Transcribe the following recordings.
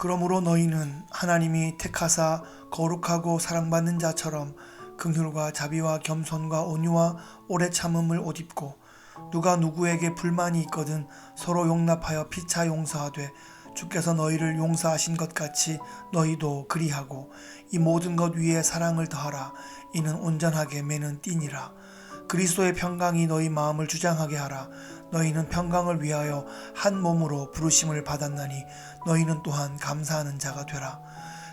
그러므로 너희는 하나님이 택하사 거룩하고 사랑받는 자처럼 긍휼과 자비와 겸손과 온유와 오래 참음을 옷 입고, 누가 누구에게 불만이 있거든 서로 용납하여 피차 용서하되 주께서 너희를 용서하신 것 같이 너희도 그리하고, 이 모든 것 위에 사랑을 더하라. 이는 온전하게 매는 띠니라. 그리스도의 평강이 너희 마음을 주장하게 하라. 너희는 평강을 위하여 한 몸으로 부르심을 받았나니 너희는 또한 감사하는 자가 되라.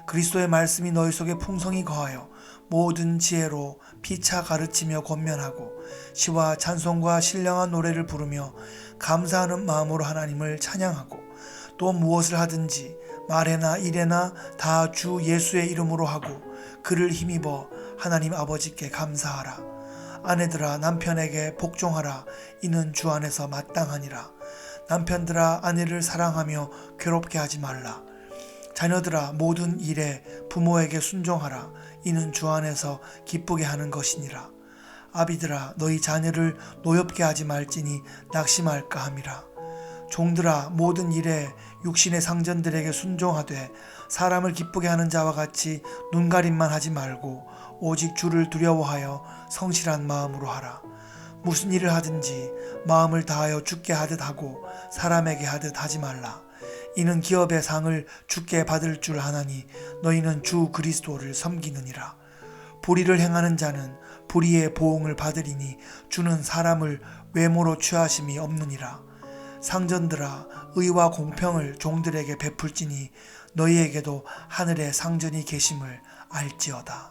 그리스도의 말씀이 너희 속에 풍성히 거하여 모든 지혜로 피차 가르치며 권면하고, 시와 찬송과 신령한 노래를 부르며 감사하는 마음으로 하나님을 찬양하고, 또 무엇을 하든지 말에나 일에나 다 주 예수의 이름으로 하고 그를 힘입어 하나님 아버지께 감사하라. 아내들아 남편에게 복종하라. 이는 주 안에서 마땅하니라. 남편들아 아내를 사랑하며 괴롭게 하지 말라. 자녀들아 모든 일에 부모에게 순종하라. 이는 주 안에서 기쁘게 하는 것이니라. 아비들아 너희 자녀를 노엽게 하지 말지니 낙심할까 함이라. 종들아 모든 일에 육신의 상전들에게 순종하되 사람을 기쁘게 하는 자와 같이 눈가림만 하지 말고 오직 주를 두려워하여 성실한 마음으로 하라. 무슨 일을 하든지 마음을 다하여 주께 하듯 하고 사람에게 하듯 하지 말라. 이는 기업의 상을 주께 받을 줄 아나니 너희는 주 그리스도를 섬기느니라. 불의를 행하는 자는 불의의 보응을 받으리니 주는 사람을 외모로 취하심이 없느니라. 상전들아 의와 공평을 종들에게 베풀지니 너희에게도 하늘에 상전이 계심을 알지어다.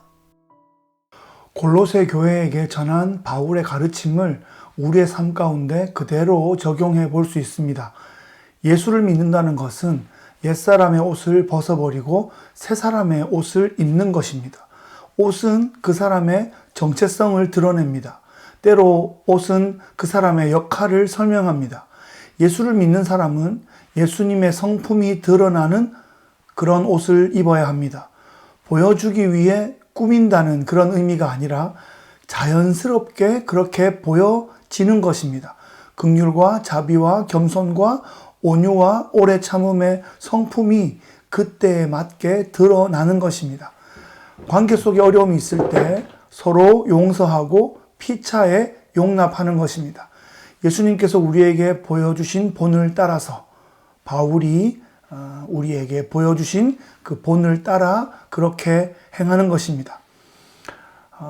골로새 교회에게 전한 바울의 가르침을 우리의 삶 가운데 그대로 적용해 볼 수 있습니다. 예수를 믿는다는 것은 옛사람의 옷을 벗어버리고 새 사람의 옷을 입는 것입니다. 옷은 그 사람의 정체성을 드러냅니다. 때로 옷은 그 사람의 역할을 설명합니다. 예수를 믿는 사람은 예수님의 성품이 드러나는 그런 옷을 입어야 합니다. 보여주기 위해 꾸민다는 그런 의미가 아니라 자연스럽게 그렇게 보여지는 것입니다. 긍휼과 자비와 겸손과 온유와 오래 참음의 성품이 그때에 맞게 드러나는 것입니다. 관계 속에 어려움이 있을 때 서로 용서하고 피차에 용납하는 것입니다. 예수님께서 우리에게 보여주신 본을 따라서 바울이 우리에게 보여주신 그 본을 따라 그렇게 행하는 것입니다.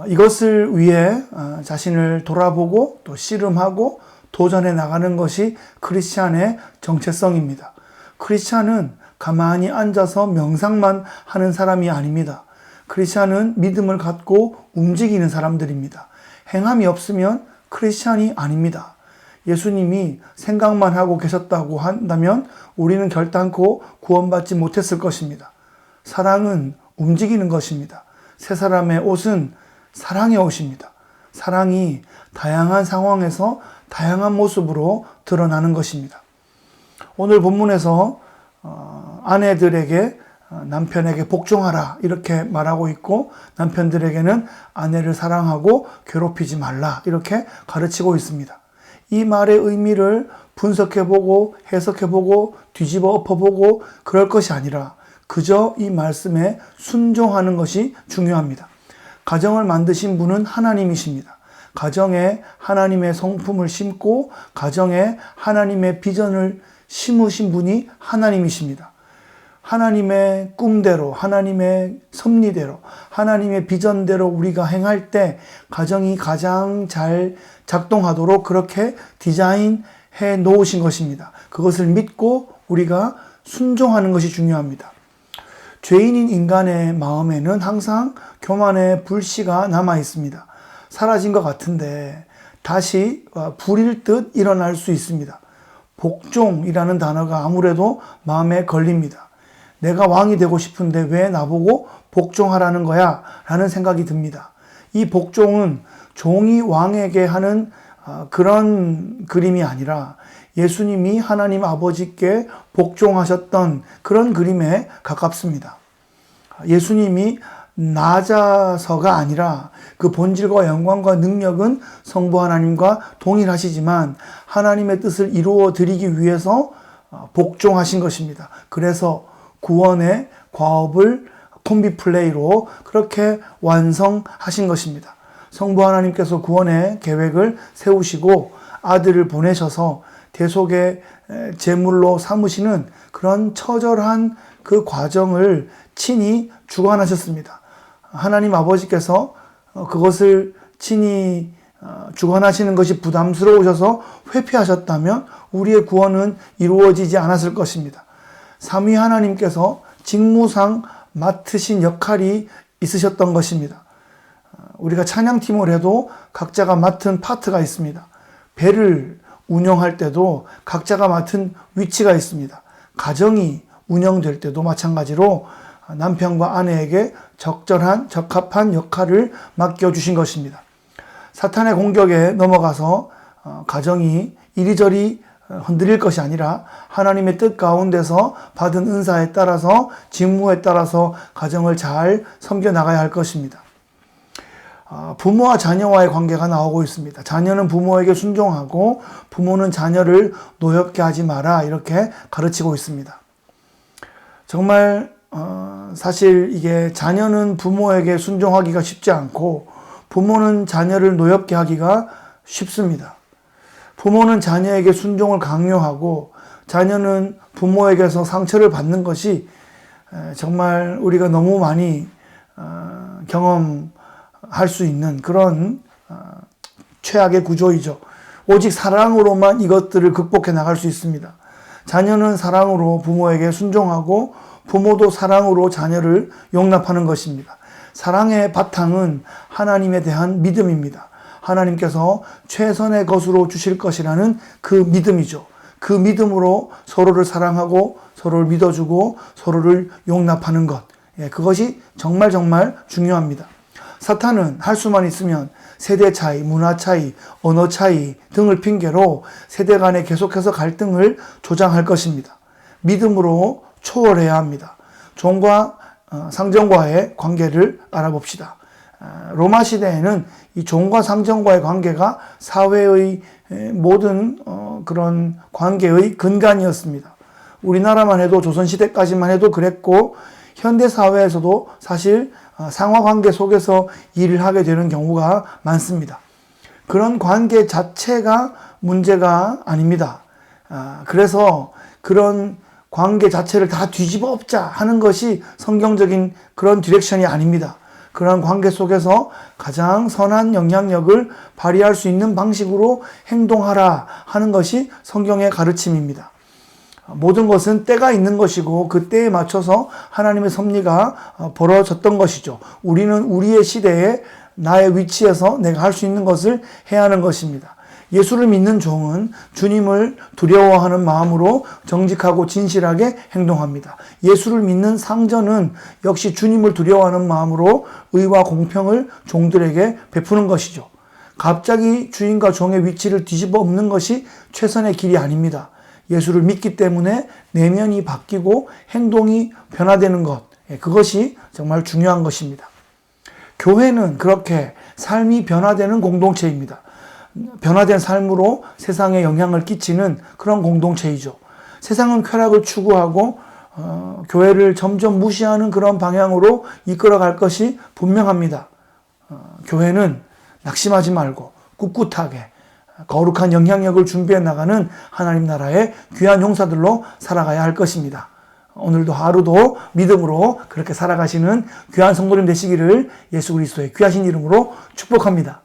이것을 위해 자신을 돌아보고 또 씨름하고 도전해 나가는 것이 크리스찬의 정체성입니다. 크리스찬은 가만히 앉아서 명상만 하는 사람이 아닙니다. 크리스찬은 믿음을 갖고 움직이는 사람들입니다. 행함이 없으면 크리스찬이 아닙니다. 예수님이 생각만 하고 계셨다고 한다면 우리는 결단코 구원받지 못했을 것입니다. 사랑은 움직이는 것입니다. 새 사람의 옷은 사랑의 옷입니다. 사랑이 다양한 상황에서 다양한 모습으로 드러나는 것입니다. 오늘 본문에서 아내들에게 남편에게 복종하라 이렇게 말하고 있고, 남편들에게는 아내를 사랑하고 괴롭히지 말라 이렇게 가르치고 있습니다. 이 말의 의미를 분석해보고 해석해보고 뒤집어 엎어보고 그럴 것이 아니라 그저 이 말씀에 순종하는 것이 중요합니다. 가정을 만드신 분은 하나님이십니다. 가정에 하나님의 성품을 심고 가정에 하나님의 비전을 심으신 분이 하나님이십니다. 하나님의 꿈대로, 하나님의 섭리대로, 하나님의 비전대로 우리가 행할 때 가정이 가장 잘 작동하도록 그렇게 디자인해 놓으신 것입니다. 그것을 믿고 우리가 순종하는 것이 중요합니다. 죄인인 인간의 마음에는 항상 교만의 불씨가 남아 있습니다. 사라진 것 같은데 다시 불일 듯 일어날 수 있습니다. 복종이라는 단어가 아무래도 마음에 걸립니다. 내가 왕이 되고 싶은데 왜 나보고 복종하라는 거야? 라는 생각이 듭니다. 이 복종은 종이 왕에게 하는 그런 그림이 아니라 예수님이 하나님 아버지께 복종하셨던 그런 그림에 가깝습니다. 예수님이 낮아서가 아니라 그 본질과 영광과 능력은 성부 하나님과 동일하시지만 하나님의 뜻을 이루어 드리기 위해서 복종하신 것입니다. 그래서 구원의 과업을 콤비 플레이로 그렇게 완성하신 것입니다. 성부 하나님께서 구원의 계획을 세우시고 아들을 보내셔서 대속의 제물로 삼으시는 그런 처절한 그 과정을 친히 주관하셨습니다. 하나님 아버지께서 그것을 친히 주관하시는 것이 부담스러우셔서 회피하셨다면 우리의 구원은 이루어지지 않았을 것입니다. 삼위 하나님께서 직무상 맡으신 역할이 있으셨던 것입니다. 우리가 찬양팀을 해도 각자가 맡은 파트가 있습니다. 배를 운영할 때도 각자가 맡은 위치가 있습니다. 가정이 운영될 때도 마찬가지로 남편과 아내에게 적합한 역할을 맡겨주신 것입니다. 사탄의 공격에 넘어가서 가정이 이리저리 흔들릴 것이 아니라 하나님의 뜻 가운데서 받은 은사에 따라서 직무에 따라서 가정을 잘 섬겨나가야 할 것입니다. 부모와 자녀와의 관계가 나오고 있습니다. 자녀는 부모에게 순종하고 부모는 자녀를 노엽게 하지 마라 이렇게 가르치고 있습니다. 정말 사실 이게 자녀는 부모에게 순종하기가 쉽지 않고 부모는 자녀를 노엽게 하기가 쉽습니다. 부모는 자녀에게 순종을 강요하고 자녀는 부모에게서 상처를 받는 것이 정말 우리가 너무 많이 경험할 수 있는 그런 최악의 구조이죠. 오직 사랑으로만 이것들을 극복해 나갈 수 있습니다. 자녀는 사랑으로 부모에게 순종하고 부모도 사랑으로 자녀를 용납하는 것입니다. 사랑의 바탕은 하나님에 대한 믿음입니다. 하나님께서 최선의 것으로 주실 것이라는 그 믿음이죠. 그 믿음으로 서로를 사랑하고 서로를 믿어주고 서로를 용납하는 것. 그것이 정말 중요합니다. 사탄은 할 수만 있으면 세대 차이, 문화 차이, 언어 차이 등을 핑계로 세대 간에 계속해서 갈등을 조장할 것입니다. 믿음으로 초월해야 합니다. 종과 상전과의 관계를 알아봅시다. 로마 시대에는 이 종과 상전과의 관계가 사회의 모든 그런 관계의 근간이었습니다. 우리나라만 해도 조선시대까지만 해도 그랬고 현대 사회에서도 사실 상하관계 속에서 일을 하게 되는 경우가 많습니다. 그런 관계 자체가 문제가 아닙니다. 그래서 그런 관계 자체를 다 뒤집어 엎자 하는 것이 성경적인 그런 디렉션이 아닙니다. 그런 관계 속에서 가장 선한 영향력을 발휘할 수 있는 방식으로 행동하라 하는 것이 성경의 가르침입니다. 모든 것은 때가 있는 것이고 그 때에 맞춰서 하나님의 섭리가 벌어졌던 것이죠. 우리는 우리의 시대에 나의 위치에서 내가 할 수 있는 것을 해야 하는 것입니다. 예수를 믿는 종은 주님을 두려워하는 마음으로 정직하고 진실하게 행동합니다. 예수를 믿는 상전은 역시 주님을 두려워하는 마음으로 의와 공평을 종들에게 베푸는 것이죠. 갑자기 주인과 종의 위치를 뒤집어 엎는 것이 최선의 길이 아닙니다. 예수를 믿기 때문에 내면이 바뀌고 행동이 변화되는 것, 그것이 정말 중요한 것입니다. 교회는 그렇게 삶이 변화되는 공동체입니다. 변화된 삶으로 세상에 영향을 끼치는 그런 공동체이죠. 세상은 쾌락을 추구하고 교회를 점점 무시하는 그런 방향으로 이끌어갈 것이 분명합니다. 교회는 낙심하지 말고 꿋꿋하게 거룩한 영향력을 준비해 나가는 하나님 나라의 귀한 용사들로 살아가야 할 것입니다. 오늘도 하루도 믿음으로 그렇게 살아가시는 귀한 성도님 되시기를 예수 그리스도의 귀하신 이름으로 축복합니다.